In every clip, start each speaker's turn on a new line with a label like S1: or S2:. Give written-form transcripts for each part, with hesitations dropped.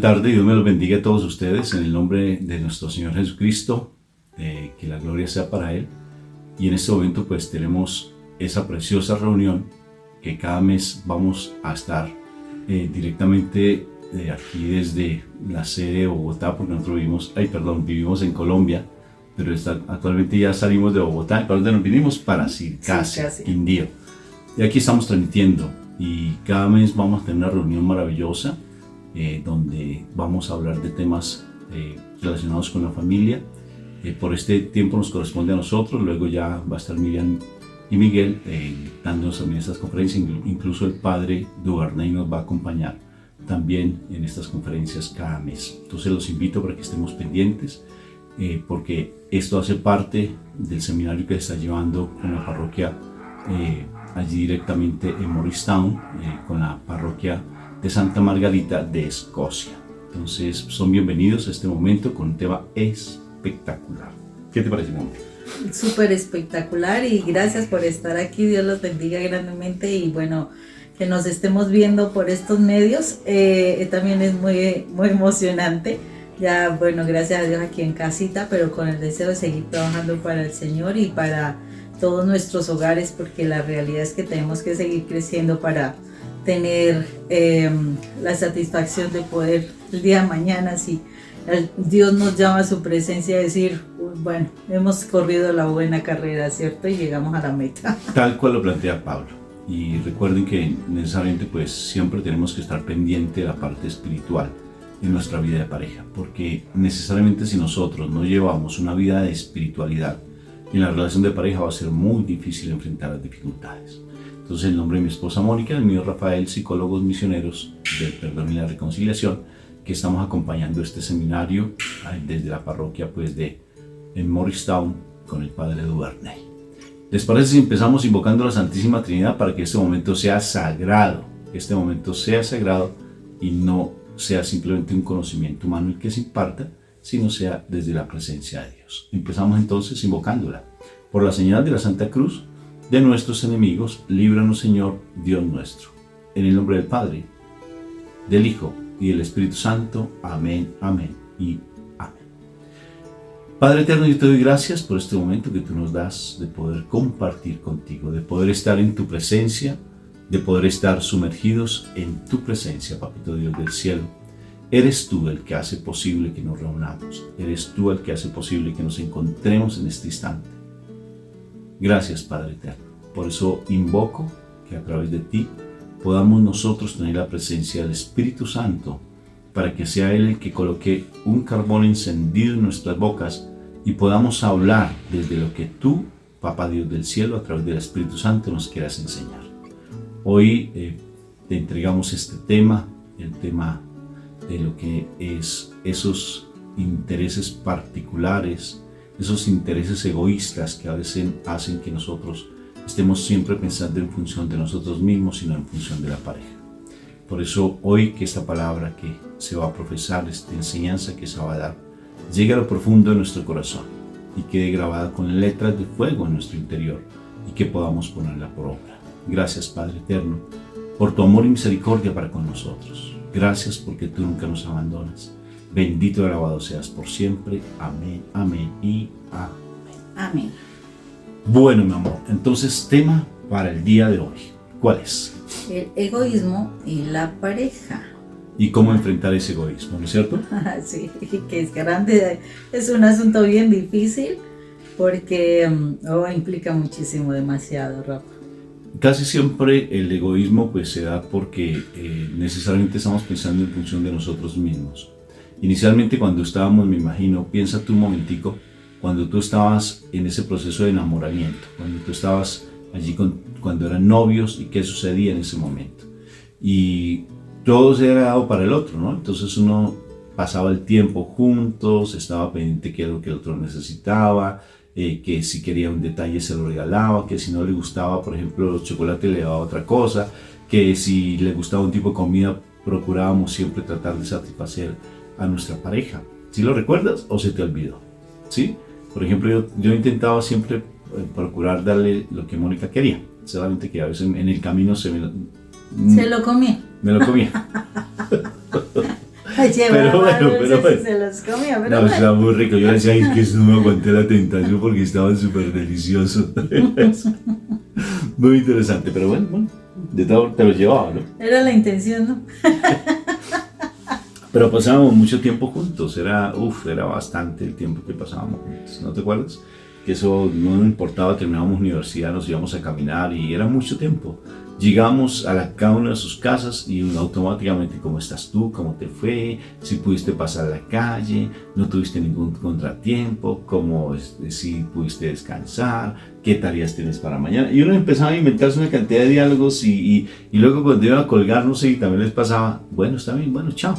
S1: tarde, Dios me los bendiga a todos ustedes en el nombre de nuestro Señor Jesucristo, que la gloria sea para Él. Y en este momento pues tenemos esa preciosa reunión que cada mes vamos a estar directamente aquí desde la sede de Bogotá, porque nosotros vivimos en Colombia, pero actualmente ya salimos de Bogotá, ¿para dónde nos vinimos? Para Sircasi, Quindío. Y aquí estamos transmitiendo y cada mes vamos a tener una reunión maravillosa donde vamos a hablar de temas relacionados con la familia. Por este tiempo nos corresponde a nosotros, luego ya va a estar Miriam y Miguel dándonos también estas conferencias, incluso el padre Dugarney nos va a acompañar también en estas conferencias cada mes. Entonces los invito para que estemos pendientes, porque esto hace parte del seminario que se está llevando con la parroquia allí directamente en Morristown, con la parroquia de Santa Margarita de Escocia. Entonces son bienvenidos a este momento con un tema espectacular. ¿Qué te parece, Moni?
S2: Súper espectacular y gracias por estar aquí. Dios los bendiga grandemente y bueno, que nos estemos viendo por estos medios también es muy emocionante. Ya bueno, gracias a Dios aquí en casita, pero con el deseo de seguir trabajando para el Señor y para todos nuestros hogares, porque la realidad es que tenemos que seguir creciendo para tener la satisfacción de poder el día de mañana, si Dios nos llama a su presencia, decir, bueno, hemos corrido la buena carrera, ¿cierto? Y llegamos a la meta.
S1: Tal cual lo plantea Pablo. Y recuerden que necesariamente pues siempre tenemos que estar pendiente de la parte espiritual en nuestra vida de pareja, porque necesariamente si nosotros no llevamos una vida de espiritualidad en la relación de pareja va a ser muy difícil enfrentar las dificultades. Entonces, en nombre de mi esposa Mónica, el mío Rafael, psicólogos misioneros del perdón y la reconciliación, que estamos acompañando este seminario desde la parroquia pues en Morristown con el padre Dugarney. ¿Les parece si empezamos invocando a la Santísima Trinidad para que este momento sea sagrado? Que este momento sea sagrado y no sea simplemente un conocimiento humano el que se imparta, sino sea desde la presencia de Dios. Empezamos entonces invocándola. Por la señal de la Santa Cruz de nuestros enemigos, líbranos, Señor, Dios nuestro. En el nombre del Padre, del Hijo y del Espíritu Santo. Amén, amén y amén. Padre eterno, yo te doy gracias por este momento que tú nos das de poder compartir contigo, de poder estar en tu presencia, de poder estar sumergidos en tu presencia, Papito Dios del cielo. Eres tú el que hace posible que nos reunamos. Eres tú el que hace posible que nos encontremos en este instante. Gracias, Padre eterno. Por eso invoco que a través de ti podamos nosotros tener la presencia del Espíritu Santo, para que sea Él el que coloque un carbón encendido en nuestras bocas y podamos hablar desde lo que tú, Papá Dios del cielo, a través del Espíritu Santo nos quieras enseñar. Hoy te entregamos este tema, el tema de lo que es esos intereses particulares, esos intereses egoístas que a veces hacen que nosotros estemos siempre pensando en función de nosotros mismos, sino en función de la pareja. Por eso hoy que esta palabra que se va a profesar, esta enseñanza que se va a dar, llegue a lo profundo de nuestro corazón y quede grabada con letras de fuego en nuestro interior y que podamos ponerla por obra. Gracias, Padre eterno, por tu amor y misericordia para con nosotros. Gracias porque tú nunca nos abandonas. Bendito y alabado seas por siempre. Amén, amén y amén.
S2: Amén.
S1: Bueno, mi amor, entonces tema para el día de hoy. ¿Cuál es?
S2: El egoísmo y la pareja.
S1: Y cómo enfrentar ese egoísmo, ¿no es cierto?
S2: Sí, que es grande. Es un asunto bien difícil porque implica muchísimo, demasiado, Rafa.
S1: Casi siempre el egoísmo pues se da porque necesariamente estamos pensando en función de nosotros mismos. Inicialmente cuando estábamos, me imagino, piensa tú un momentico, cuando tú estabas en ese proceso de enamoramiento, cuando tú estabas allí cuando eran novios y qué sucedía en ese momento. Y todo se era dado para el otro, ¿no? Entonces uno pasaba el tiempo juntos, estaba pendiente que era lo que el otro necesitaba, que si quería un detalle se lo regalaba, que si no le gustaba, por ejemplo, los chocolates le daba otra cosa, que si le gustaba un tipo de comida procurábamos siempre tratar de satisfacer a nuestra pareja. ¿Sí lo recuerdas o se te olvidó? ¿Sí? Por ejemplo, yo intentaba siempre procurar darle lo que Mónica quería, solamente que a veces en el camino
S2: se lo comía.
S1: Me lo comía.
S2: Llevaba dulces
S1: bueno.
S2: y se los comía, pero
S1: No,
S2: bueno.
S1: estaba muy rico. Yo decía, ay, que no me aguanté la tentación porque estaban súper deliciosos. Muy interesante, pero bueno, de todo te los llevaba, ¿no?
S2: Era la intención, ¿no?
S1: Pero pasábamos mucho tiempo juntos, era bastante el tiempo que pasábamos juntos, ¿no te acuerdas? Que eso no nos importaba, terminábamos universidad, nos íbamos a caminar y era mucho tiempo. Llegamos a cada una de sus casas y automáticamente, ¿cómo estás tú? ¿Cómo te fue? Si pudiste pasar la calle, no tuviste ningún contratiempo, si pudiste descansar, qué tareas tienes para mañana. Y uno empezaba a inventarse una cantidad de diálogos y luego cuando iba a colgar, no sé, y también les pasaba, bueno, está bien, bueno, chao.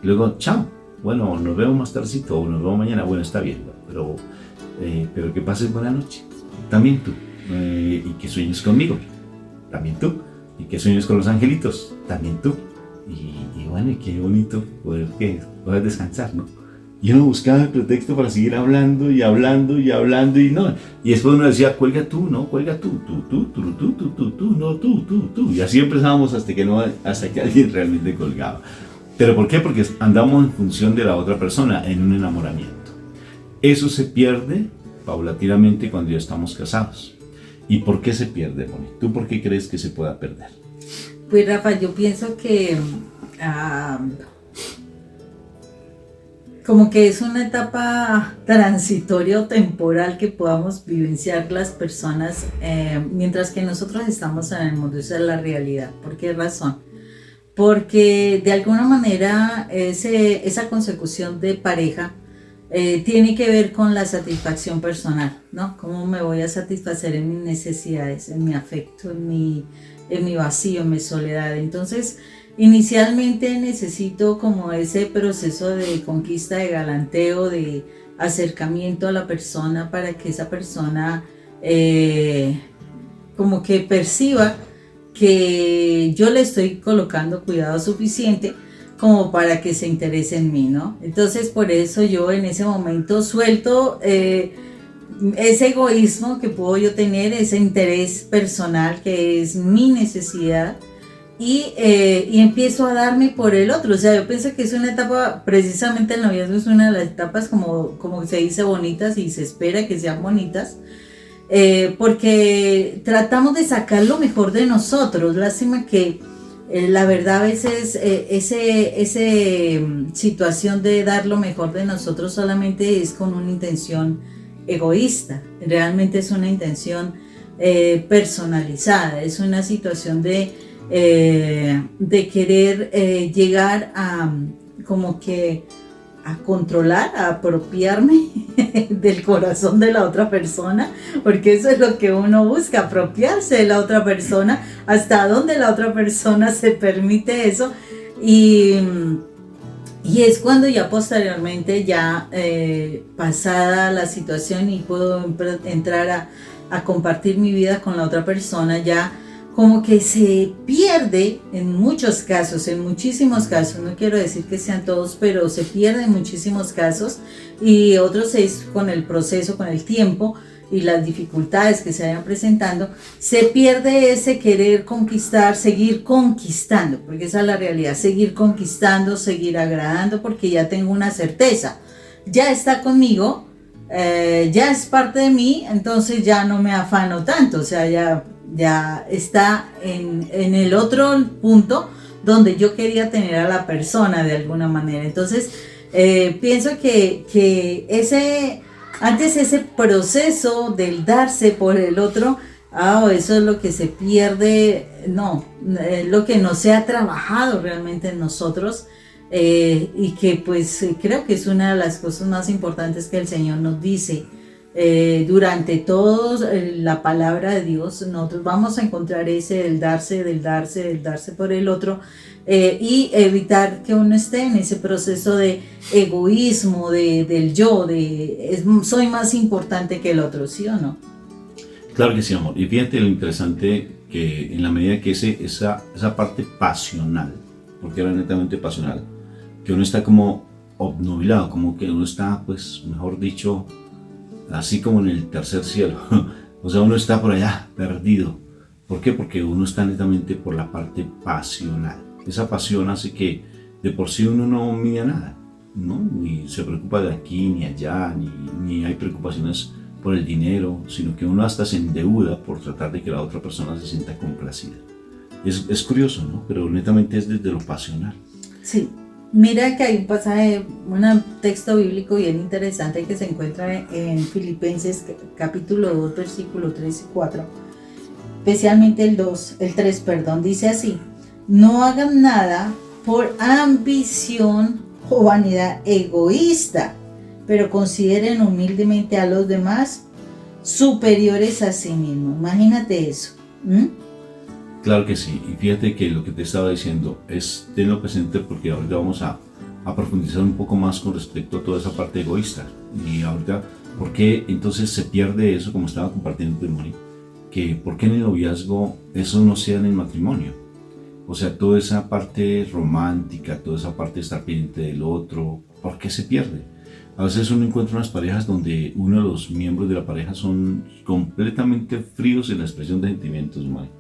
S1: Y luego, chao, bueno, nos vemos más tardecito o nos vemos mañana, bueno, está bien, pero que pases buena noche. También tú. Y que sueñes conmigo. También tú. Y que sueñes con los angelitos. También tú. Y bueno, y qué bonito poder descansar, ¿no? Y uno buscaba el pretexto para seguir hablando y hablando y hablando y no. Y después uno decía, cuelga tú, no, cuelga tú, tú. Y así empezábamos hasta que alguien realmente colgaba. ¿Pero por qué? Porque andamos en función de la otra persona, en un enamoramiento. Eso se pierde paulatinamente cuando ya estamos casados. ¿Y por qué se pierde, Moni? ¿Tú por qué crees que se pueda perder?
S2: Pues Rafa, yo pienso que como que es una etapa transitoria o temporal que podamos vivenciar las personas mientras que nosotros estamos en el mundo. Esa es la realidad. ¿Por qué razón? Porque de alguna manera esa consecución de pareja tiene que ver con la satisfacción personal, ¿no? ¿Cómo me voy a satisfacer en mis necesidades, en mi afecto, en mi vacío, en mi soledad? Entonces, inicialmente necesito como ese proceso de conquista, de galanteo, de acercamiento a la persona para que esa persona como que perciba que yo le estoy colocando cuidado suficiente como para que se interese en mí, ¿no? Entonces, por eso yo en ese momento suelto ese egoísmo que puedo yo tener, ese interés personal que es mi necesidad y empiezo a darme por el otro. O sea, yo pienso que es una etapa, precisamente el noviazgo es una de las etapas como se dice bonitas y se espera que sean bonitas, porque tratamos de sacar lo mejor de nosotros. Lástima que la verdad a veces esa situación de dar lo mejor de nosotros solamente es con una intención egoísta. Realmente es una intención personalizada, es una situación de querer llegar a como que a controlar, a apropiarme del corazón de la otra persona, porque eso es lo que uno busca, apropiarse de la otra persona, hasta donde la otra persona se permite eso, y es cuando ya posteriormente, ya pasada la situación y puedo entrar a compartir mi vida con la otra persona, ya como que se pierde en muchos casos, en muchísimos casos, no quiero decir que sean todos, pero se pierde en muchísimos casos, y otros es con el proceso, con el tiempo y las dificultades que se vayan presentando, se pierde ese querer conquistar, seguir conquistando, porque esa es la realidad, seguir conquistando, seguir agradando, porque ya tengo una certeza, ya está conmigo, ya es parte de mí, entonces ya no me afano tanto, o sea, ya está en el otro punto donde yo quería tener a la persona de alguna manera. Entonces pienso que ese proceso del darse por el otro, eso es lo que se pierde, lo que no se ha trabajado realmente en nosotros, y que pues creo que es una de las cosas más importantes que el Señor nos dice. Durante toda la palabra de Dios nosotros vamos a encontrar ese del darse por el otro, y evitar que uno esté en ese proceso de egoísmo, del yo, soy más importante que el otro, ¿sí o no?
S1: Claro que sí, amor. Y fíjate lo interesante que en la medida que esa parte pasional, porque era netamente pasional, que uno está como obnubilado, como que uno está, pues, mejor dicho, así como en el tercer cielo, o sea, uno está por allá perdido. ¿Por qué? Porque uno está netamente por la parte pasional. Esa pasión hace que de por sí uno no mide nada, ¿no? Ni se preocupa de aquí ni allá, ni hay preocupaciones por el dinero, sino que uno hasta se endeuda por tratar de que la otra persona se sienta complacida. Es curioso, ¿no? Pero netamente es desde lo pasional.
S2: Sí, mira que hay un pasaje, un texto bíblico bien interesante que se encuentra en Filipenses capítulo 2, versículo 3 y 4, especialmente el 3, perdón, dice así: no hagan nada por ambición o vanidad egoísta, pero consideren humildemente a los demás superiores a sí mismos. Imagínate eso.
S1: Claro que sí, y fíjate que lo que te estaba diciendo es tenlo presente, porque ahorita vamos a profundizar un poco más con respecto a toda esa parte egoísta. Y ahorita, ¿por qué entonces se pierde eso, como estaba compartiendo tu Moni? Que ¿por qué en el noviazgo eso no sea en el matrimonio? O sea, toda esa parte romántica, toda esa parte de estar pendiente del otro, ¿por qué se pierde? A veces uno encuentra unas parejas donde uno de los miembros de la pareja son completamente fríos en la expresión de sentimientos, Moni.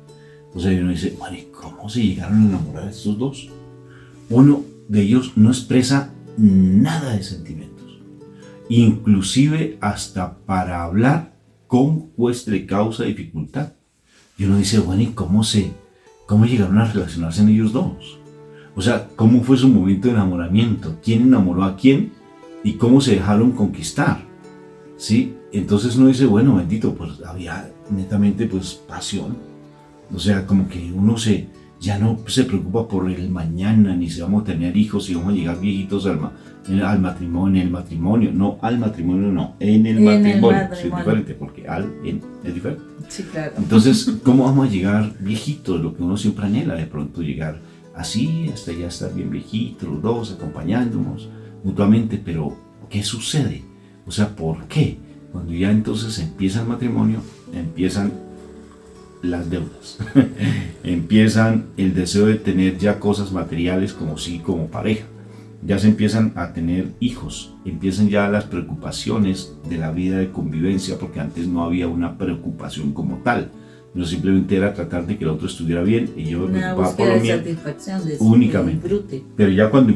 S1: O sea, uno dice, Mari, ¿cómo se llegaron a enamorar de estos dos? Uno de ellos no expresa nada de sentimientos, inclusive hasta para hablar con juez le causa dificultad. Y uno dice, bueno, ¿y cómo llegaron a relacionarse en ellos dos? O sea, ¿cómo fue su momento de enamoramiento? ¿Quién enamoró a quién? ¿Y cómo se dejaron conquistar? ¿Sí? Entonces uno dice, bueno, bendito, pues había netamente pues pasión. O sea, como que uno ya no se preocupa por el mañana, ni si vamos a tener hijos, si vamos a llegar viejitos al matrimonio, no, al matrimonio no, en el matrimonio. Sí, es diferente, porque es diferente.
S2: Sí, claro.
S1: Entonces, ¿cómo vamos a llegar viejitos? Lo que uno siempre anhela, de pronto llegar así, hasta ya estar bien viejitos, los dos, acompañándonos mutuamente, pero ¿qué sucede? O sea, ¿por qué? Cuando ya entonces empieza el matrimonio, empiezan las deudas, empiezan el deseo de tener ya cosas materiales como pareja, ya se empiezan a tener hijos, empiezan ya las preocupaciones de la vida de convivencia, porque antes no había una preocupación como tal, no simplemente era tratar de que el otro estuviera bien y yo me preocupaba por lo mío únicamente. Pero ya cuando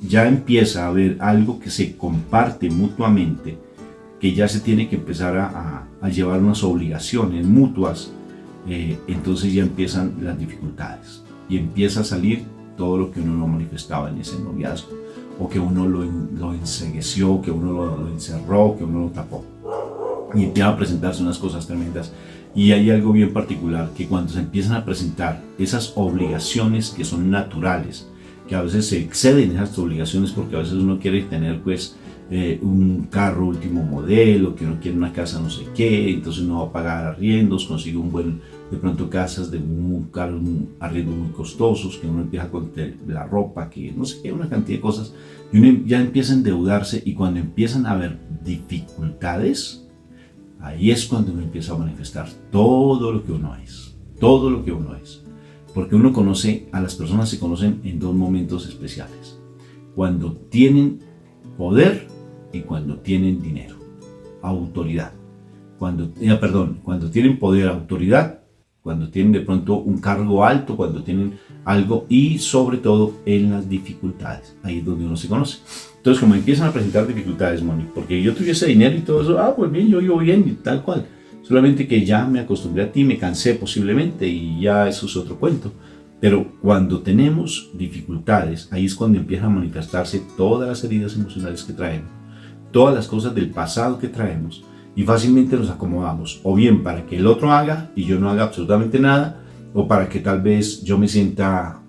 S1: ya empieza a haber algo que se comparte mutuamente, que ya se tiene que empezar a llevar unas obligaciones mutuas. Entonces ya empiezan las dificultades y empieza a salir todo lo que uno no manifestaba en ese noviazgo, o que uno lo encegueció, que uno lo encerró, que uno lo tapó, y empiezan a presentarse unas cosas tremendas. Y hay algo bien particular, que cuando se empiezan a presentar esas obligaciones que son naturales, que a veces se exceden esas obligaciones, porque a veces uno quiere tener pues un carro último modelo, que uno quiere una casa no sé qué, entonces uno va a pagar arriendos, consigue de pronto casas de un arriendo muy costosos, que uno empieza con la ropa, que no sé qué, una cantidad de cosas, y uno ya empieza a endeudarse, y cuando empiezan a haber dificultades, ahí es cuando uno empieza a manifestar todo lo que uno es, porque uno conoce, a las personas se conocen en dos momentos especiales: cuando tienen poder y cuando tienen dinero, autoridad. Cuando tienen poder, autoridad, cuando tienen de pronto un cargo alto, cuando tienen algo, y sobre todo en las dificultades. Ahí es donde uno se conoce. Entonces, como empiezan a presentar dificultades, Moni, porque yo tuviese dinero y todo eso, pues bien, yo vivo bien y tal cual. Solamente que ya me acostumbré a ti, me cansé posiblemente, y ya eso es otro cuento. Pero cuando tenemos dificultades, ahí es cuando empiezan a manifestarse todas las heridas emocionales que traemos, todas las cosas del pasado que traemos, y fácilmente nos acomodamos, o bien para que el otro haga y yo no haga absolutamente nada, o para que tal vez yo me sienta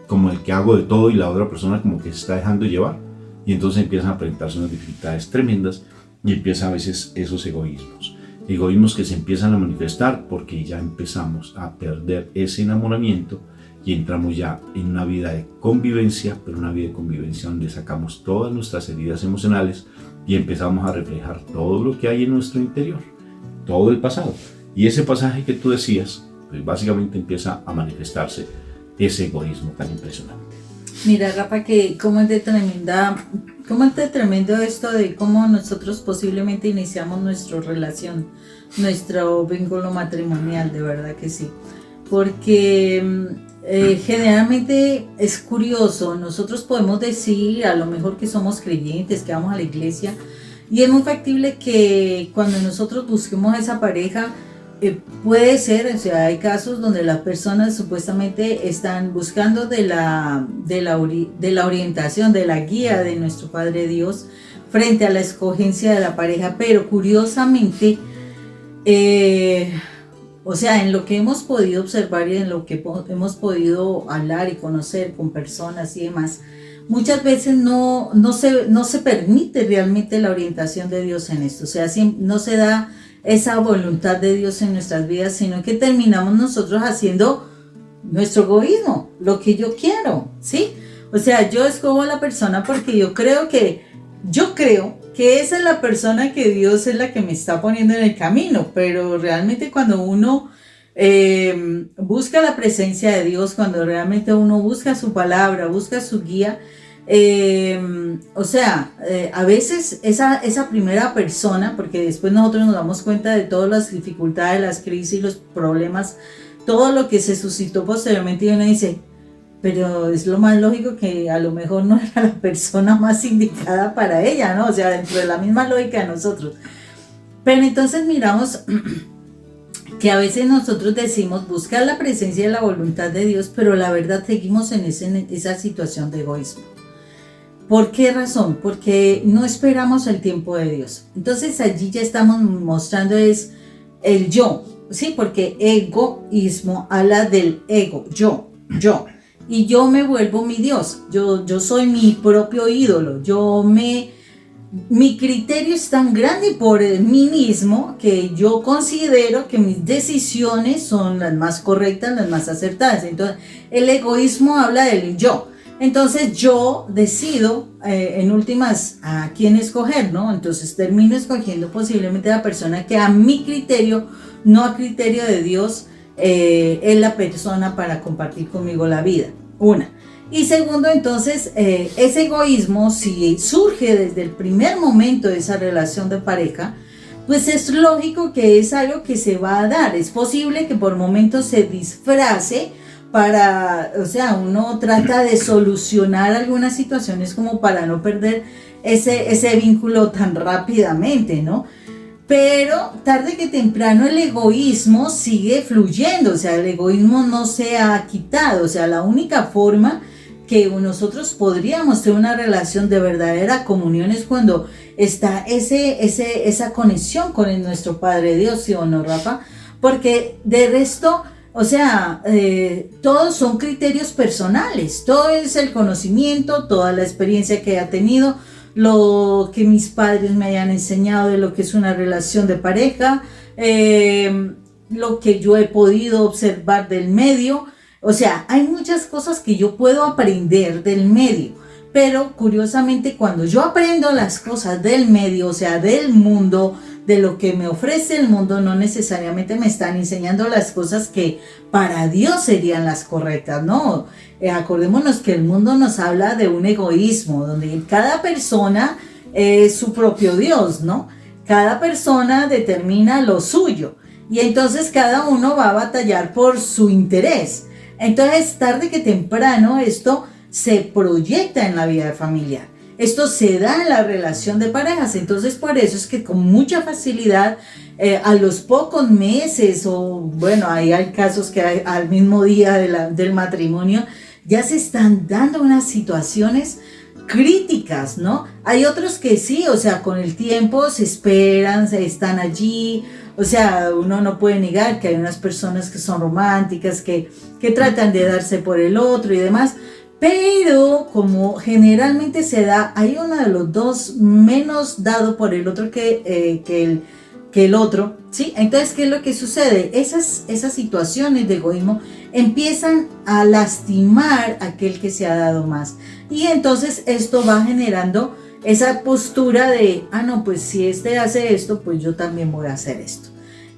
S1: como el que hago de todo y la otra persona como que se está dejando llevar, y entonces empiezan a presentarse unas dificultades tremendas, y empiezan a veces esos egoísmos que se empiezan a manifestar porque ya empezamos a perder ese enamoramiento y entramos ya en una vida de convivencia, pero una vida de convivencia donde sacamos todas nuestras heridas emocionales y empezamos a reflejar todo lo que hay en nuestro interior, todo el pasado. Y ese pasaje que tú decías, pues básicamente empieza a manifestarse ese egoísmo tan impresionante.
S2: Mira, Rafa, que cómo es de tremendo esto de cómo nosotros posiblemente iniciamos nuestra relación, nuestro vínculo matrimonial, de verdad que sí. Porque Generalmente es curioso, nosotros podemos decir a lo mejor que somos creyentes, que vamos a la iglesia, y es muy factible que cuando nosotros busquemos a esa pareja, puede ser, o sea, hay casos donde las personas supuestamente están buscando de la orientación, de la guía de nuestro Padre Dios frente a la escogencia de la pareja, pero curiosamente, o sea, en lo que hemos podido observar y en lo que hemos podido hablar y conocer con personas y demás, muchas veces no se permite realmente la orientación de Dios en esto, o sea, no se da esa voluntad de Dios en nuestras vidas, sino que terminamos nosotros haciendo nuestro egoísmo, lo que yo quiero, ¿sí? O sea, yo escojo a la persona porque yo creo que esa es la persona que Dios es la que me está poniendo en el camino, pero realmente cuando uno busca la presencia de Dios, cuando realmente uno busca su palabra, busca su guía, a veces esa primera persona, porque después nosotros nos damos cuenta de todas las dificultades, las crisis, los problemas, todo lo que se suscitó posteriormente, y uno dice, pero es lo más lógico que a lo mejor no era la persona más indicada para ella, ¿no? O sea, dentro de la misma lógica de nosotros. Pero entonces miramos que a veces nosotros decimos buscar la presencia y la voluntad de Dios, pero la verdad seguimos en esa situación de egoísmo. ¿Por qué razón? Porque no esperamos el tiempo de Dios. Entonces allí ya estamos mostrando es el yo, ¿sí? Porque egoísmo habla del ego, yo. Y yo me vuelvo mi Dios, yo soy mi propio ídolo, mi criterio es tan grande por mí mismo que yo considero que mis decisiones son las más correctas, las más acertadas. Entonces el egoísmo habla del yo. Entonces yo decido en últimas a quién escoger, ¿no? Entonces termino escogiendo posiblemente a la persona que a mi criterio, no a criterio de Dios, es la persona para compartir conmigo la vida. Una. Y segundo, entonces, ese egoísmo, si surge desde el primer momento de esa relación de pareja, pues es lógico que es algo que se va a dar. Es posible que por momentos se disfrace uno trata de solucionar algunas situaciones como para no perder ese vínculo tan rápidamente, ¿no? Pero tarde que temprano el egoísmo sigue fluyendo, o sea, el egoísmo no se ha quitado, o sea, la única forma que nosotros podríamos tener una relación de verdadera comunión es cuando está esa conexión con nuestro Padre Dios, ¿sí o no, Rafa? Porque de resto, o sea, todos son criterios personales, todo es el conocimiento, toda la experiencia que ha tenido, lo que mis padres me hayan enseñado de lo que es una relación de pareja, lo que yo he podido observar del medio. O sea, hay muchas cosas que yo puedo aprender del medio, pero curiosamente cuando yo aprendo las cosas del medio, o sea, del mundo, de lo que me ofrece el mundo, no necesariamente me están enseñando las cosas que para Dios serían las correctas, ¿no? Acordémonos que el mundo nos habla de un egoísmo, donde cada persona es su propio Dios, ¿no? Cada persona determina lo suyo y entonces cada uno va a batallar por su interés. Entonces, tarde que temprano esto se proyecta en la vida familiar. Esto se da en la relación de parejas, entonces por eso es que con mucha facilidad a los pocos meses o bueno, hay casos que al mismo día del matrimonio ya se están dando unas situaciones críticas, ¿no? Hay otros que sí, o sea, con el tiempo se esperan, están allí, o sea, uno no puede negar que hay unas personas que son románticas, que tratan de darse por el otro y demás. Pero como generalmente se da, hay uno de los dos menos dado por el otro que el otro, ¿sí? Entonces, ¿qué es lo que sucede? Esas situaciones de egoísmo empiezan a lastimar a aquel que se ha dado más. Y entonces esto va generando esa postura de, no, pues si este hace esto, pues yo también voy a hacer esto.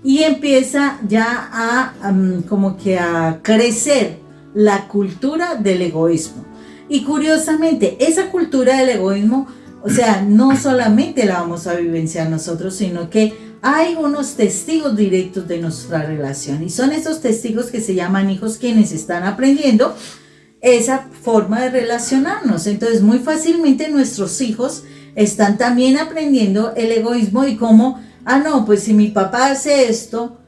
S2: Y empieza ya como que a crecer la cultura del egoísmo. Y curiosamente, esa cultura del egoísmo, O sea, no solamente la vamos a vivenciar nosotros, sino que hay unos testigos directos de nuestra relación. Y son esos testigos que se llaman hijos quienes están aprendiendo esa forma de relacionarnos. Entonces, muy fácilmente nuestros hijos están también aprendiendo el egoísmo y cómo, no, pues si mi papá hace esto,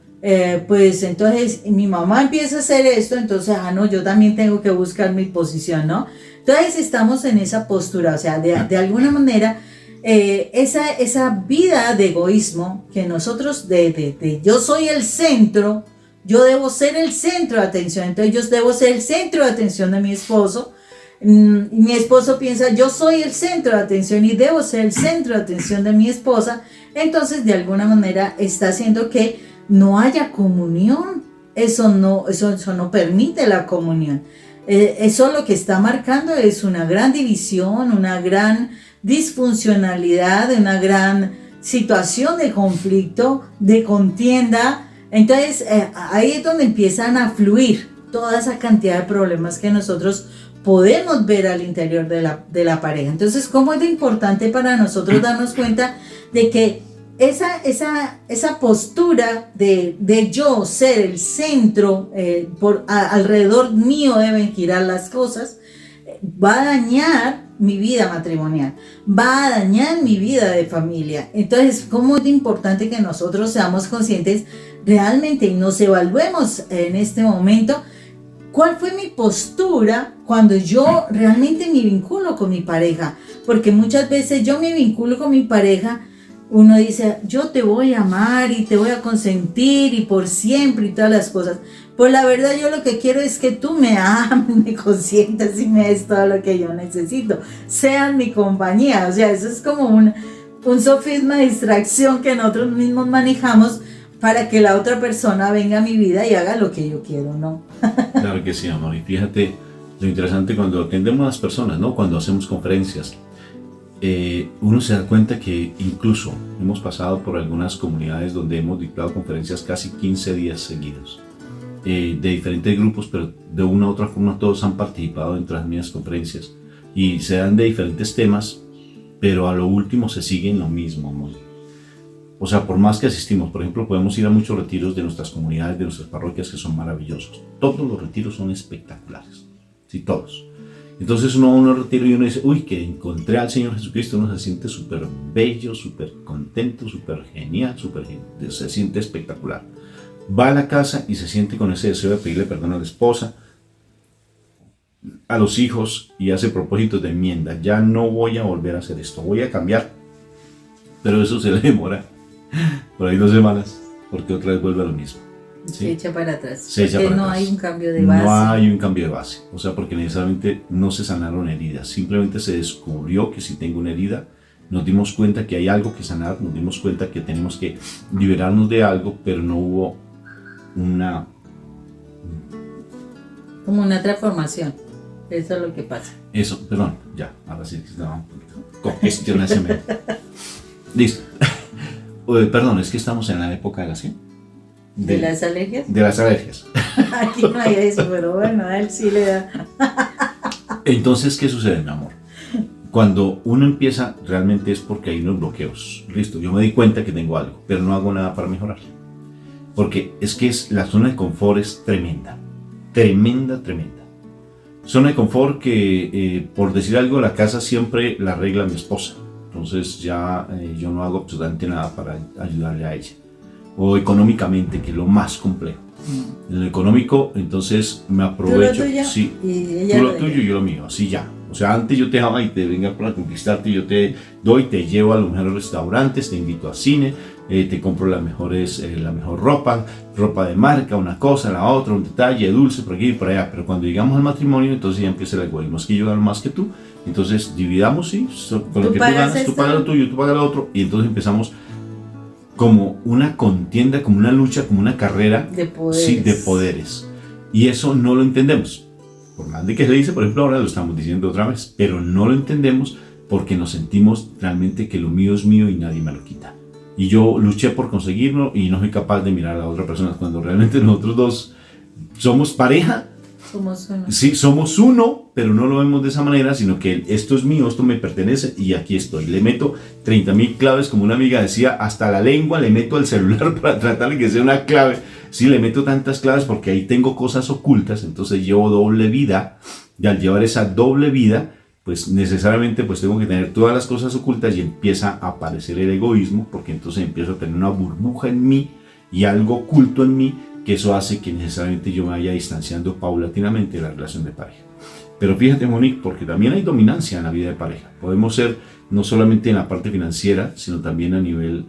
S2: pues entonces mi mamá empieza a hacer esto, entonces, no, yo también tengo que buscar mi posición, ¿no? Entonces estamos en esa postura, o sea, de alguna manera, esa vida de egoísmo que nosotros, de yo soy el centro, yo debo ser el centro de atención, entonces yo debo ser el centro de atención de mi esposo. Mi esposo piensa, yo soy el centro de atención y debo ser el centro de atención de mi esposa. Entonces, de alguna manera, está haciendo que no haya comunión. Eso no permite la comunión. Eso lo que está marcando es una gran división, una gran disfuncionalidad, una gran situación de conflicto, de contienda. Entonces, ahí es donde empiezan a fluir toda esa cantidad de problemas que nosotros podemos ver al interior de la pareja. Entonces, ¿cómo es de importante para nosotros darnos cuenta de que esa postura de yo ser el centro, alrededor mío deben girar las cosas, va a dañar mi vida matrimonial, va a dañar mi vida de familia? Entonces, ¿cómo es de importante que nosotros seamos conscientes realmente y nos evaluemos en este momento? ¿Cuál fue mi postura cuando yo realmente me vinculo con mi pareja? Porque muchas veces yo me vinculo con mi pareja, uno dice, yo te voy a amar y te voy a consentir y por siempre y todas las cosas. Pues la verdad yo lo que quiero es que tú me ames, me consientas y me des todo lo que yo necesito. Seas mi compañía. O sea, eso es como un sofisma de distracción que nosotros mismos manejamos para que la otra persona venga a mi vida y haga lo que yo quiero, ¿no?
S1: Claro que sí, amor. Y fíjate lo interesante cuando atendemos a las personas, ¿no? Cuando hacemos conferencias, uno se da cuenta que incluso hemos pasado por algunas comunidades donde hemos dictado conferencias casi 15 días seguidos, de diferentes grupos, pero de una u otra forma todos han participado en las mías conferencias y se dan de diferentes temas, pero a lo último se sigue en lo mismo, amor. O sea, por más que asistimos, por ejemplo, podemos ir a muchos retiros de nuestras comunidades, de nuestras parroquias, que son maravillosos. Todos los retiros son espectaculares, sí, todos. Entonces uno va a un retiro y uno dice, uy, que encontré al Señor Jesucristo, uno se siente súper bello, súper contento, súper genial, se siente espectacular. Va a la casa y se siente con ese deseo de pedirle perdón a la esposa, a los hijos, y hace propósitos de enmienda. Ya no voy a volver a hacer esto, voy a cambiar. Pero eso se le demora por ahí 2 semanas, porque otra vez vuelve a lo mismo. ¿Sí?
S2: Se echa para atrás.
S1: Se echa para
S2: no
S1: atrás.
S2: Hay un cambio de base.
S1: No hay un cambio de base. O sea, porque necesariamente no se sanaron heridas. Simplemente se descubrió que si tengo una herida, nos dimos cuenta que hay algo que sanar, nos dimos cuenta que tenemos que liberarnos de algo, pero no hubo
S2: como una transformación. Eso es lo que pasa.
S1: Eso, perdón, ya, ahora sí, no, congestiona ese medio. Listo. Perdón, es que estamos en la época de la ¿sí?
S2: ¿De las alergias?
S1: De las alergias.
S2: Aquí no hay eso, pero bueno, a él sí le da.
S1: Entonces, ¿qué sucede, mi amor? Cuando uno empieza, realmente es porque hay unos bloqueos. Listo, yo me di cuenta que tengo algo, pero no hago nada para mejorar. Porque es que la zona de confort es tremenda. Tremenda. Zona de confort que, por decir algo, la casa siempre la arregla mi esposa. Entonces ya yo no hago absolutamente nada para ayudarle a ella. O económicamente, que es lo más complejo. En lo económico, entonces me aprovecho.
S2: ¿Tú lo tuyo?
S1: Sí,
S2: y ella
S1: tú lo tuyo y yo lo mío, así ya. O sea, antes yo te daba y te venga para conquistarte, yo te doy, te llevo a los mejores restaurantes, te invito a cine, te compro la mejor ropa de marca, una cosa, la otra, un detalle, dulce, por aquí y por allá. Pero cuando llegamos al matrimonio, entonces ya empieza el egoísmo. Es que yo gano más que tú, entonces dividamos, sí, con lo que tú ganas, tú pagas lo tuyo, tú pagas lo otro, y entonces empezamos como una contienda, como una lucha, como una carrera
S2: de poderes.
S1: Sí, de poderes. Y eso no lo entendemos. Por más de que se dice, por ejemplo, ahora lo estamos diciendo otra vez, pero no lo entendemos porque nos sentimos realmente que lo mío es mío y nadie me lo quita. Y yo luché por conseguirlo y no soy capaz de mirar a la otra persona cuando realmente nosotros dos somos pareja
S2: Somos uno.
S1: Sí, somos uno, pero no lo vemos de esa manera, sino que esto es mío, esto me pertenece y aquí estoy. Le meto 30.000 claves, como una amiga decía, hasta la lengua le meto al celular para tratar de que sea una clave. Sí, le meto tantas claves porque ahí tengo cosas ocultas, entonces llevo doble vida, y al llevar esa doble vida, pues necesariamente pues tengo que tener todas las cosas ocultas y empieza a aparecer el egoísmo, porque entonces empiezo a tener una burbuja en mí y algo oculto en mí, que eso hace que necesariamente yo me vaya distanciando paulatinamente de la relación de pareja. Pero fíjate, Monique, porque también hay dominancia en la vida de pareja. Podemos ser no solamente en la parte financiera, sino también a nivel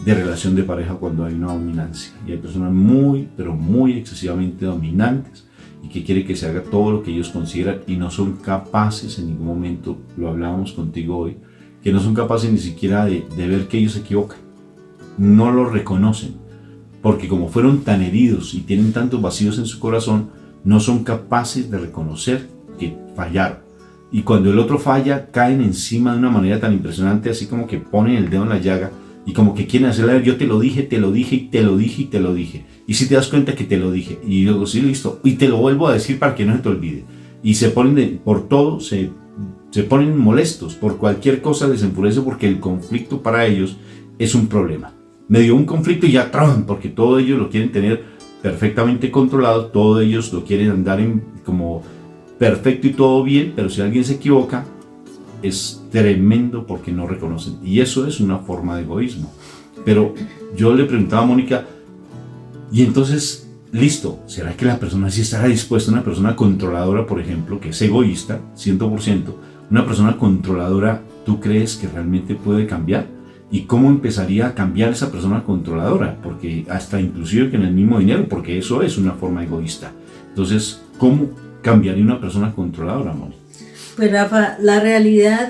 S1: de relación de pareja cuando hay una dominancia. Y hay personas muy, pero muy excesivamente dominantes y que quieren que se haga todo lo que ellos consideran y no son capaces en ningún momento, lo hablábamos contigo hoy, que no son capaces ni siquiera de ver que ellos se equivocan. No lo reconocen. Porque como fueron tan heridos y tienen tantos vacíos en su corazón, no son capaces de reconocer que fallaron. Y cuando el otro falla, caen encima de una manera tan impresionante, así como que ponen el dedo en la llaga y como que quieren hacerle ver, yo te lo dije, te lo dije, y te lo dije, y te lo dije. Y si te das cuenta que te lo dije, y luego sí, listo, y te lo vuelvo a decir para que no se te olvide. Y se ponen por todo, se ponen molestos, por cualquier cosa les enfurece porque el conflicto para ellos es un problema. Me dio un conflicto y ya traban, porque todos ellos lo quieren tener perfectamente controlado, todos ellos lo quieren andar como perfecto y todo bien, pero si alguien se equivoca, es tremendo porque no reconocen. Y eso es una forma de egoísmo. Pero yo le preguntaba a Mónica, y entonces, listo, ¿será que la persona sí estará dispuesta? Una persona controladora, por ejemplo, que es egoísta, 100%, una persona controladora, ¿tú crees que realmente puede cambiar? ¿Y cómo empezaría a cambiar esa persona controladora? Porque hasta inclusive que en el mismo dinero, porque eso es una forma egoísta. Entonces, ¿cómo cambiaría una persona controladora, Mónica?
S2: Pues Rafa, la realidad,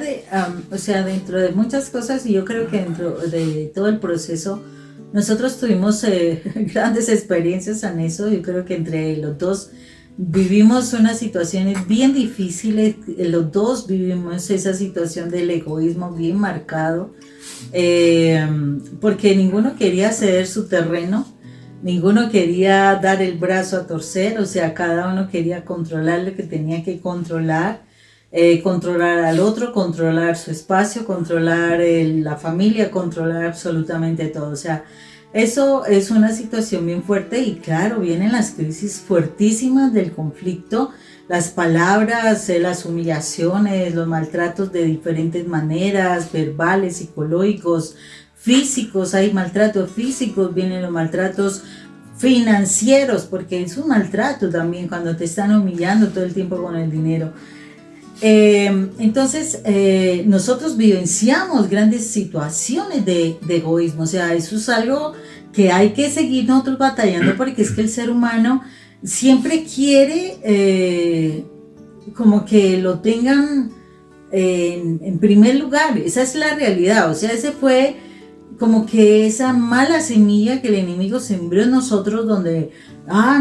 S2: o sea, dentro de muchas cosas, y yo creo que dentro de todo el proceso, nosotros tuvimos grandes experiencias en eso. Yo creo que entre los dos vivimos unas situaciones bien difíciles, los dos vivimos esa situación del egoísmo bien marcado, porque ninguno quería ceder su terreno, ninguno quería dar el brazo a torcer, o sea, cada uno quería controlar lo que tenía que controlar, controlar al otro, controlar su espacio, controlar la familia, controlar absolutamente todo. O sea, eso es una situación bien fuerte y claro, vienen las crisis fuertísimas del conflicto, las palabras, las humillaciones, los maltratos de diferentes maneras, verbales, psicológicos, físicos, hay maltratos físicos, vienen los maltratos financieros, porque es un maltrato también cuando te están humillando todo el tiempo con el dinero. Entonces nosotros vivenciamos grandes situaciones de egoísmo, o sea, eso es algo que hay que seguir nosotros batallando, porque es que el ser humano siempre quiere como que lo tengan en primer lugar. Esa es la realidad, o sea, ese fue como que esa mala semilla que el enemigo sembró en nosotros, donde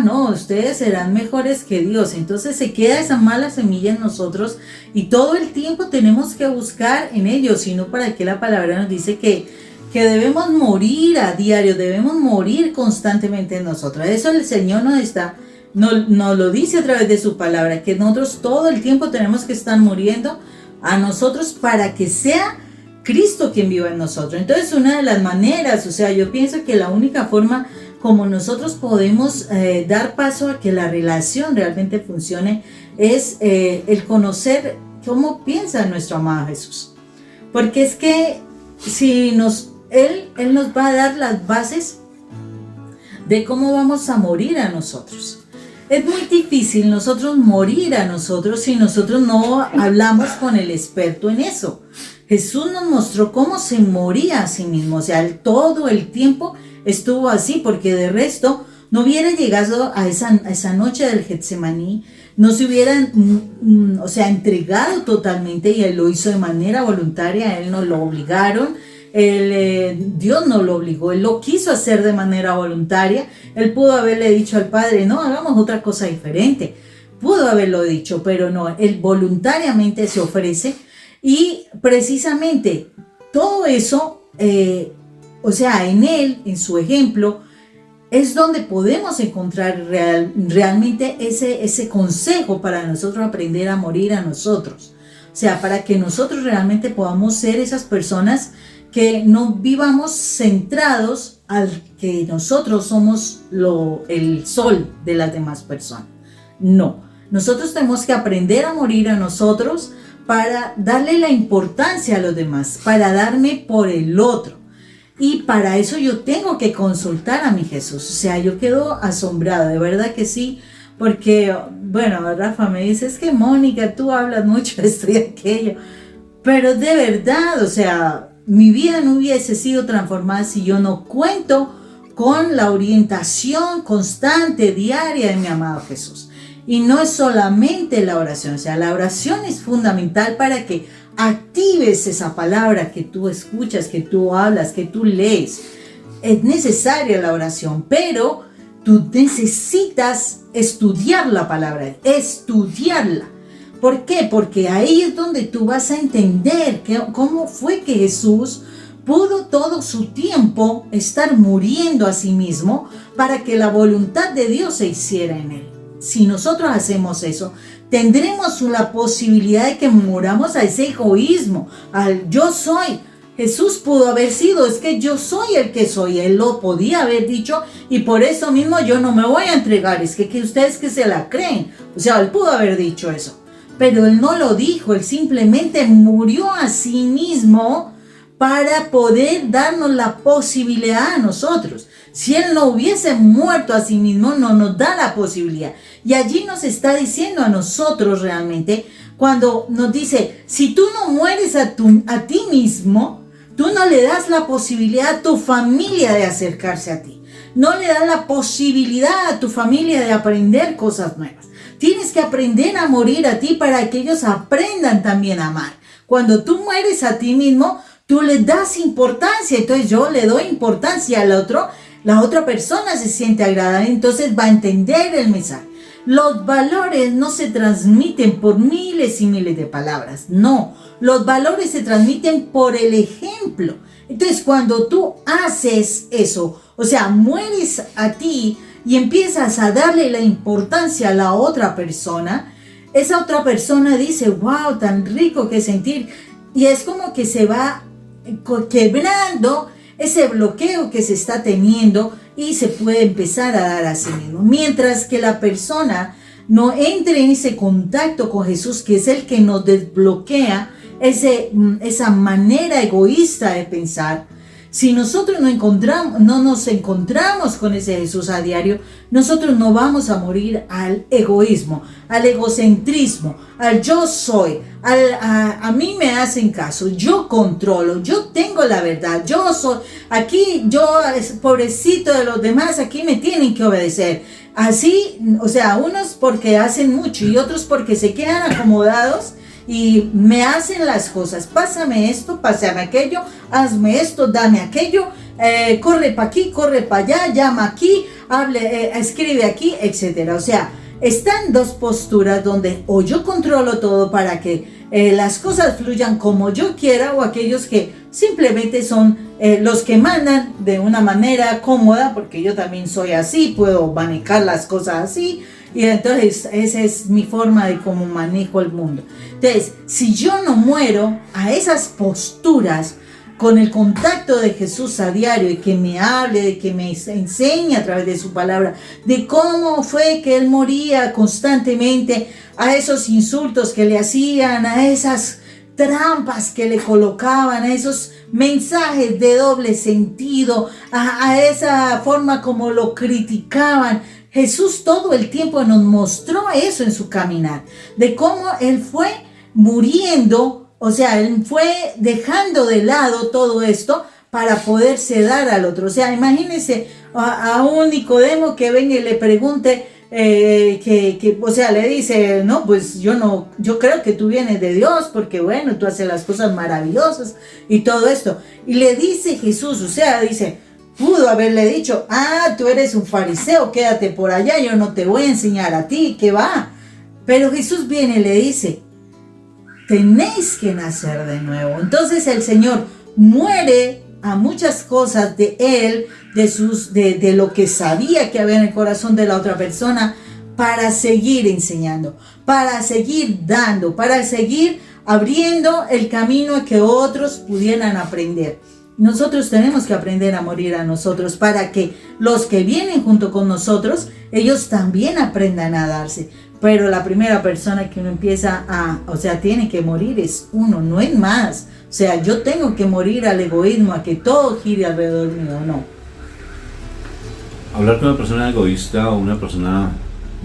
S2: no, ustedes serán mejores que Dios. Entonces se queda esa mala semilla en nosotros y todo el tiempo tenemos que buscar en ellos, sino para que la palabra nos dice que debemos morir a diario, debemos morir constantemente en nosotros. Eso el Señor nos lo dice a través de su palabra, que nosotros todo el tiempo tenemos que estar muriendo a nosotros para que sea Cristo quien viva en nosotros. Entonces, una de las maneras, o sea, yo pienso que la única forma como nosotros podemos dar paso a que la relación realmente funcione es el conocer cómo piensa nuestro amado Jesús. Porque es que si Él nos va a dar las bases de cómo vamos a morir a nosotros. Es muy difícil nosotros morir a nosotros si nosotros no hablamos con el experto en eso. Jesús nos mostró cómo se moría a sí mismo, o sea, todo el tiempo estuvo así, porque de resto no hubiera llegado a esa noche del Getsemaní, no se hubieran, entregado totalmente, y Él lo hizo de manera voluntaria, Él no lo obligaron, Dios no lo obligó, Él lo quiso hacer de manera voluntaria. Él pudo haberle dicho al Padre, no, hagamos otra cosa diferente, pudo haberlo dicho, pero no, Él voluntariamente se ofrece. Y precisamente todo eso, en Él, en su ejemplo, es donde podemos encontrar realmente ese consejo para nosotros aprender a morir a nosotros. O sea, para que nosotros realmente podamos ser esas personas que no vivamos centrados al que nosotros somos el sol de las demás personas. No, nosotros tenemos que aprender a morir a nosotros para darle la importancia a los demás, para darme por el otro. Y para eso yo tengo que consultar a mi Jesús. O sea, yo quedo asombrada, de verdad que sí. Porque, bueno, Rafa me dice, es que Mónica, tú hablas mucho de esto y aquello. Pero de verdad, o sea, mi vida no hubiese sido transformada si yo no cuento con la orientación constante, diaria de mi amado Jesús. Y no es solamente la oración, o sea, la oración es fundamental para que actives esa palabra que tú escuchas, que tú hablas, que tú lees. Es necesaria la oración, pero tú necesitas estudiar la palabra, estudiarla. ¿Por qué? Porque ahí es donde tú vas a entender cómo fue que Jesús pudo todo su tiempo estar muriendo a sí mismo para que la voluntad de Dios se hiciera en él. Si nosotros hacemos eso, tendremos la posibilidad de que muramos a ese egoísmo, al yo soy. Jesús pudo haber sido, es que yo soy el que soy, él lo podía haber dicho y por eso mismo yo no me voy a entregar, es que ustedes que se la creen, o sea, él pudo haber dicho eso, pero él no lo dijo, él simplemente murió a sí mismo para poder darnos la posibilidad a nosotros. Si él no hubiese muerto a sí mismo, no nos da la posibilidad. Y allí nos está diciendo a nosotros realmente, cuando nos dice, si tú no mueres a ti mismo, tú no le das la posibilidad a tu familia de acercarse a ti. No le das la posibilidad a tu familia de aprender cosas nuevas. Tienes que aprender a morir a ti para que ellos aprendan también a amar. Cuando tú mueres a ti mismo, tú le das importancia. Entonces yo le doy importancia al otro. La otra persona se siente agradada, entonces va a entender el mensaje. Los valores no se transmiten por miles y miles de palabras, no. Los valores se transmiten por el ejemplo. Entonces, cuando tú haces eso, o sea, mueres a ti y empiezas a darle la importancia a la otra persona, esa otra persona dice, wow, tan rico que sentir. Y es como que se va quebrando ese bloqueo que se está teniendo y se puede empezar a dar a sí mismo. Mientras que la persona no entre en ese contacto con Jesús, que es el que nos desbloquea esa manera egoísta de pensar. Si nosotros no nos encontramos con ese Jesús a diario, nosotros no vamos a morir al egoísmo, al egocentrismo, al yo soy, a mí me hacen caso, yo controlo, yo tengo la verdad, yo soy, aquí yo, pobrecito de los demás, aquí me tienen que obedecer. Así, o sea, unos porque hacen mucho y otros porque se quedan acomodados y me hacen las cosas, pásame esto, pásame aquello, hazme esto, dame aquello, corre para aquí, corre para allá, llama aquí, escribe aquí, etcétera. O sea, están dos posturas donde o yo controlo todo para que las cosas fluyan como yo quiera, o aquellos que simplemente son los que mandan de una manera cómoda, porque yo también soy así, puedo manejar las cosas así. Y entonces esa es mi forma de cómo manejo el mundo. Entonces, si yo no muero a esas posturas con el contacto de Jesús a diario, y que me hable, de que me enseñe a través de su palabra, de cómo fue que él moría constantemente a esos insultos que le hacían, a esas trampas que le colocaban, a esos mensajes de doble sentido, a esa forma como lo criticaban. Jesús todo el tiempo nos mostró eso en su caminar, de cómo él fue muriendo, o sea, él fue dejando de lado todo esto para poderse dar al otro. O sea, imagínense a un Nicodemo que venga y le pregunte, o sea, le dice, no, pues yo creo que tú vienes de Dios, porque bueno, tú haces las cosas maravillosas y todo esto. Y le dice Jesús, o sea, dice, pudo haberle dicho, tú eres un fariseo, quédate por allá, yo no te voy a enseñar a ti, ¿qué va? Pero Jesús viene y le dice, tenéis que nacer de nuevo. Entonces el Señor muere a muchas cosas de él, de lo que sabía que había en el corazón de la otra persona, para seguir enseñando, para seguir dando, para seguir abriendo el camino a que otros pudieran aprender. Nosotros tenemos que aprender a morir a nosotros para que los que vienen junto con nosotros, ellos también aprendan a darse. Pero la primera persona que uno empieza tiene que morir es uno, no es más. O sea, yo tengo que morir al egoísmo, a que todo gire alrededor mío, no.
S1: Hablar con una persona egoísta o una persona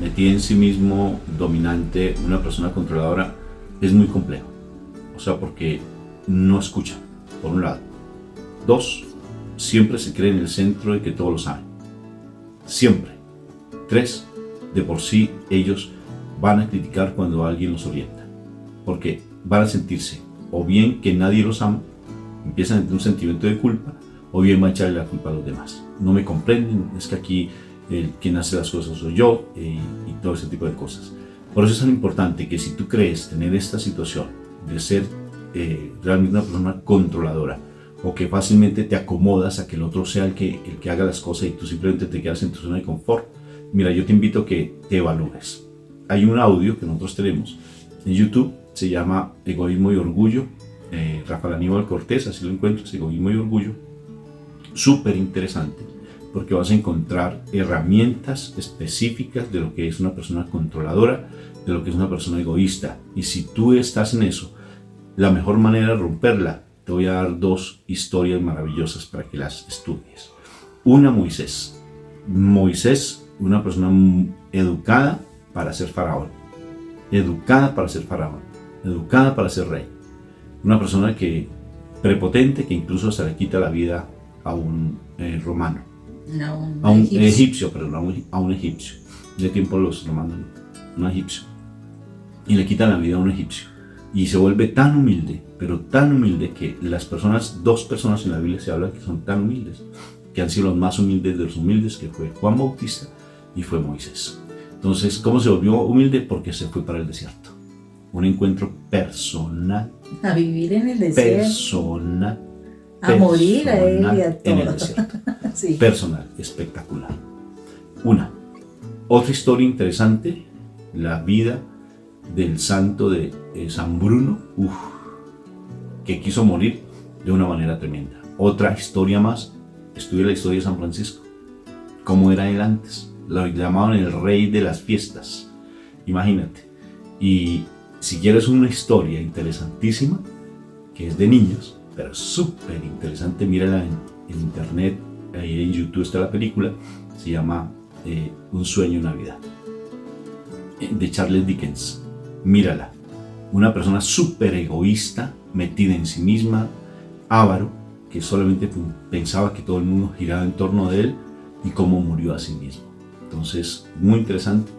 S1: metida en sí mismo, dominante, una persona controladora, es muy complejo. O sea, porque no escuchan, por un lado. 2, siempre se cree en el centro de que todo lo saben. Siempre. 3, de por sí ellos van a criticar cuando alguien los orienta. Porque van a sentirse o bien que nadie los ama, empiezan a tener un sentimiento de culpa, o bien van a echarle la culpa a los demás. No me comprenden, es que aquí quien hace las cosas soy yo, y todo ese tipo de cosas. Por eso es tan importante que si tú crees tener esta situación de ser realmente una persona controladora, o que fácilmente te acomodas a que el otro sea el que haga las cosas y tú simplemente te quedas en tu zona de confort, mira, yo te invito a que te evalúes. Hay un audio que nosotros tenemos en YouTube, se llama Egoísmo y Orgullo, Rafael Aníbal Cortés, así lo encuentras, Egoísmo y Orgullo, súper interesante, porque vas a encontrar herramientas específicas de lo que es una persona controladora, de lo que es una persona egoísta. Y si tú estás en eso, la mejor manera de romperla, te voy a dar 2 historias maravillosas para que las estudies. Una, Moisés. Moisés, una persona educada para ser faraón, educada para ser faraón, educada para ser rey. Una persona prepotente, que incluso hasta le quita la vida a un romano.
S2: No,
S1: a un egipcio, de tiempo los romanos, no egipcio, y le quitan la vida a un egipcio, y se vuelve tan humilde, pero tan humilde, que las personas, 2 personas en la Biblia se habla que son tan humildes, que han sido los más humildes de los humildes, que fue Juan Bautista y fue Moisés. Entonces, ¿cómo se volvió humilde? Porque se fue para el desierto, un encuentro personal,
S2: a vivir en el desierto,
S1: personal,
S2: a morir a él y a todo.
S1: en el desierto.
S2: Sí.
S1: Personal, espectacular. Otra historia interesante, la vida del santo de San Bruno, que quiso morir de una manera tremenda. Otra historia más, estudia la historia de San Francisco, cómo era él antes, lo llamaban el rey de las fiestas, imagínate. Y si quieres una historia interesantísima, que es de niños, pero súper interesante, mírala en internet, ahí en YouTube está la película, se llama Un sueño en Navidad, de Charles Dickens. Mírala, una persona súper egoísta, metida en sí misma, avaro, que solamente pensaba que todo el mundo giraba en torno de él, y cómo murió a sí mismo. Entonces, muy interesante,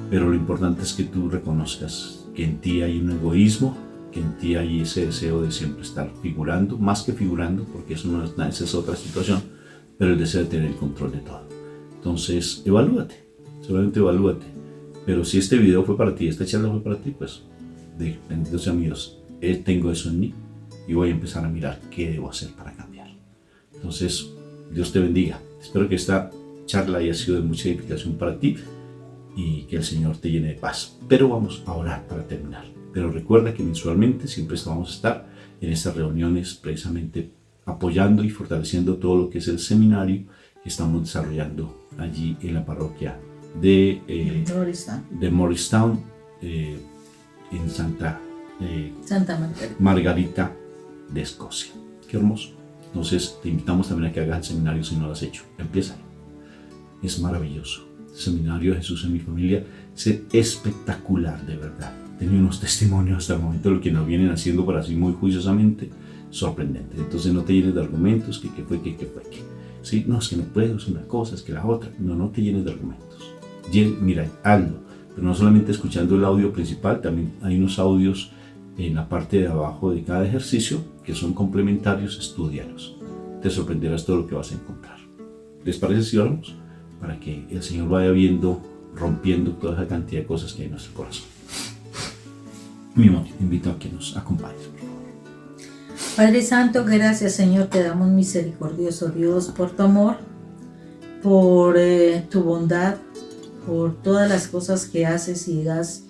S1: pero lo importante es que tú reconozcas que en ti hay un egoísmo, que en ti hay ese deseo de siempre estar figurando, más que figurando, porque eso no es nada, esa es otra situación, pero el deseo de tener el control de todo. Entonces, evalúate, solamente evalúate. Pero si este video fue para ti, esta charla fue para ti, pues, bendito sea mi Dios, tengo eso en mí y voy a empezar a mirar qué debo hacer para cambiar. Entonces, Dios te bendiga. Espero que esta charla haya sido de mucha edificación para ti y que el Señor te llene de paz. Pero vamos a orar para terminar. Pero recuerda que mensualmente siempre vamos a estar en estas reuniones precisamente apoyando y fortaleciendo todo lo que es el seminario que estamos desarrollando allí en la parroquia de Morristown, en Santa Margarita de Escocia. Qué hermoso. Entonces te invitamos también a que hagas el seminario si no lo has hecho. Empieza. Es maravilloso. El seminario de Jesús en mi familia es espectacular, de verdad. Tenía unos testimonios hasta el momento de lo que nos vienen haciendo por así muy juiciosamente, sorprendente. Entonces no te llenes de argumentos, que fue. ¿Sí? No, es que no puedo, es una cosa, es que la otra. No te llenes de argumentos. Mira, hazlo. Pero no solamente escuchando el audio principal, también hay unos audios en la parte de abajo de cada ejercicio que son complementarios, estúdialos. Te sorprenderás todo lo que vas a encontrar. ¿Les parece si oramos? Para que el Señor vaya viendo, rompiendo toda esa cantidad de cosas que hay en nuestro corazón. Mi amor, te invito a que nos acompañes, por favor.
S2: Padre Santo, gracias Señor, te damos misericordioso Dios por tu amor, por tu bondad, por todas las cosas que haces y das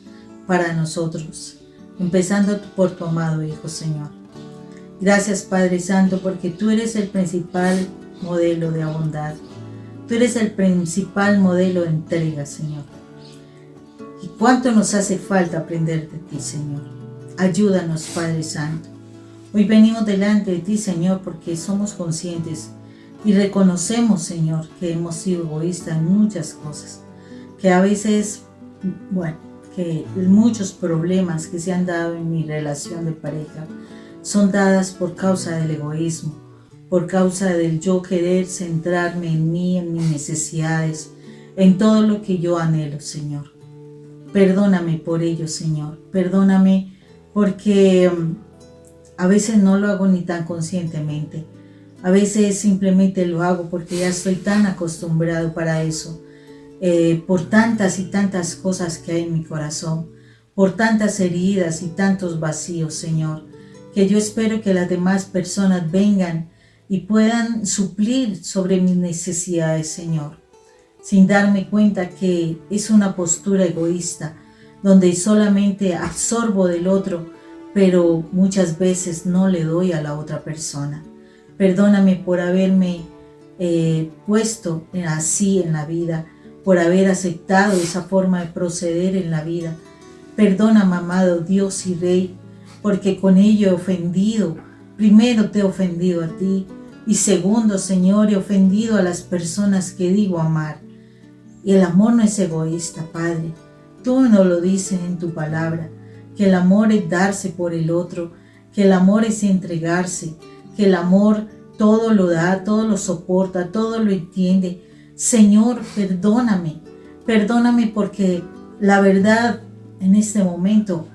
S2: para nosotros, empezando por tu amado Hijo, Señor. Gracias Padre Santo, porque tú eres el principal modelo de bondad, tú eres el principal modelo de entrega, Señor. Y cuánto nos hace falta aprender de ti, Señor. Ayúdanos, Padre Santo. Hoy venimos delante de ti, Señor, porque somos conscientes y reconocemos, Señor, que hemos sido egoístas en muchas cosas, que a veces, que muchos problemas que se han dado en mi relación de pareja son dadas por causa del egoísmo, por causa del yo querer centrarme en mí, en mis necesidades, en todo lo que yo anhelo, Señor. Perdóname por ello, Señor. Perdóname porque a veces no lo hago ni tan conscientemente. A veces simplemente lo hago porque ya estoy tan acostumbrado para eso. Por tantas y tantas cosas que hay en mi corazón, por tantas heridas y tantos vacíos, Señor, que yo espero que las demás personas vengan y puedan suplir sobre mis necesidades, Señor, sin darme cuenta que es una postura egoísta, donde solamente absorbo del otro, pero muchas veces no le doy a la otra persona. Perdóname por haberme puesto así en la vida, por haber aceptado esa forma de proceder en la vida. Perdóname, amado Dios y Rey, porque con ello he ofendido. Primero te he ofendido a ti y segundo, Señor, he ofendido a las personas que digo amar. Y el amor no es egoísta, Padre. Tú nos lo dices en tu palabra, que el amor es darse por el otro, que el amor es entregarse, que el amor todo lo da, todo lo soporta, todo lo entiende. Señor, perdóname porque la verdad en este momento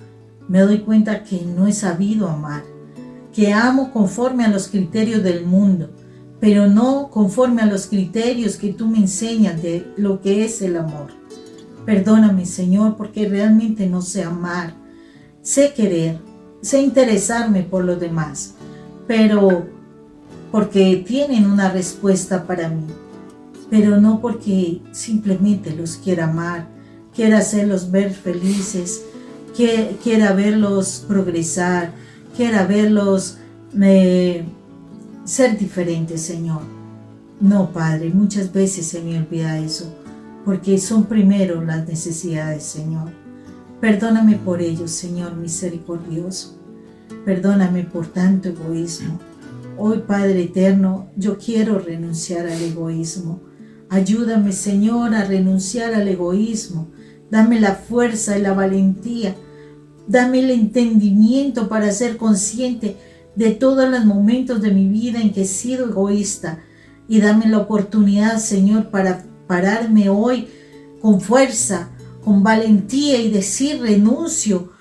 S2: me doy cuenta que no he sabido amar, que amo conforme a los criterios del mundo, pero no conforme a los criterios que tú me enseñas de lo que es el amor. Perdóname, Señor, porque realmente no sé amar, sé querer, sé interesarme por los demás, pero porque tienen una respuesta para mí, pero no porque simplemente los quiera amar, quiera hacerlos ver felices, quiera verlos progresar, quiera verlos ser diferentes, Señor. No, Padre, muchas veces se me olvida eso, porque son primero las necesidades, Señor. Perdóname por ello, Señor misericordioso. Perdóname por tanto egoísmo. Hoy, Padre eterno, yo quiero renunciar al egoísmo. Ayúdame, Señor, a renunciar al egoísmo. Dame la fuerza y la valentía. Dame el entendimiento para ser consciente de todos los momentos de mi vida en que he sido egoísta. Y dame la oportunidad, Señor, para pararme hoy con fuerza, con valentía y decir renuncio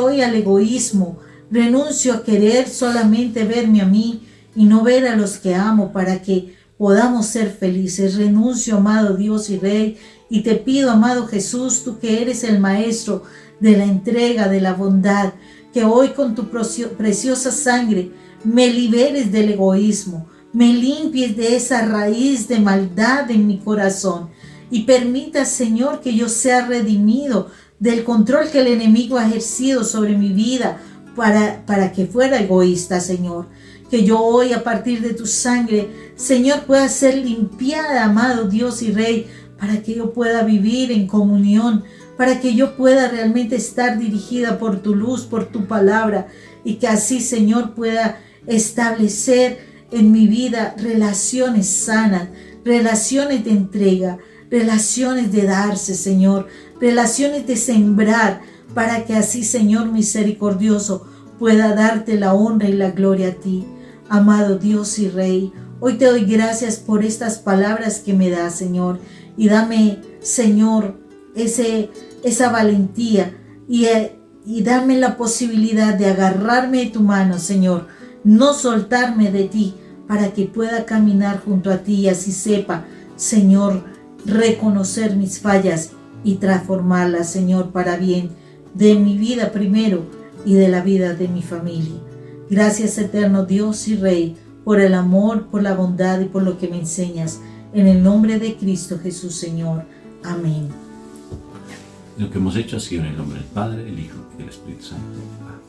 S2: hoy al egoísmo, renuncio a querer solamente verme a mí y no ver a los que amo para que podamos ser felices. Renuncio, amado Dios y Rey, y te pido, amado Jesús, tú que eres el Maestro de la entrega, de la bondad, que hoy con tu preciosa sangre me liberes del egoísmo, me limpies de esa raíz de maldad en mi corazón y permita, Señor, que yo sea redimido del control que el enemigo ha ejercido sobre mi vida para que fuera egoísta, Señor. Que yo hoy, a partir de tu sangre, Señor, pueda ser limpiada, amado Dios y Rey, para que yo pueda vivir en comunión, para que yo pueda realmente estar dirigida por tu luz, por tu palabra, y que así, Señor, pueda establecer en mi vida relaciones sanas, relaciones de entrega, relaciones de darse, Señor, relaciones de sembrar, para que así, Señor misericordioso, pueda darte la honra y la gloria a ti. Amado Dios y Rey, hoy te doy gracias por estas palabras que me das, Señor, y dame, Señor, esa valentía y dame la posibilidad de agarrarme de tu mano, Señor, no soltarme de ti, para que pueda caminar junto a ti y así sepa, Señor, reconocer mis fallas y transformarlas, Señor, para bien de mi vida primero y de la vida de mi familia. Gracias, eterno Dios y Rey, por el amor, por la bondad y por lo que me enseñas. En el nombre de Cristo Jesús, Señor. Amén.
S1: Lo que hemos hecho ha sido en el nombre del Padre, del Hijo y del Espíritu Santo. Amén.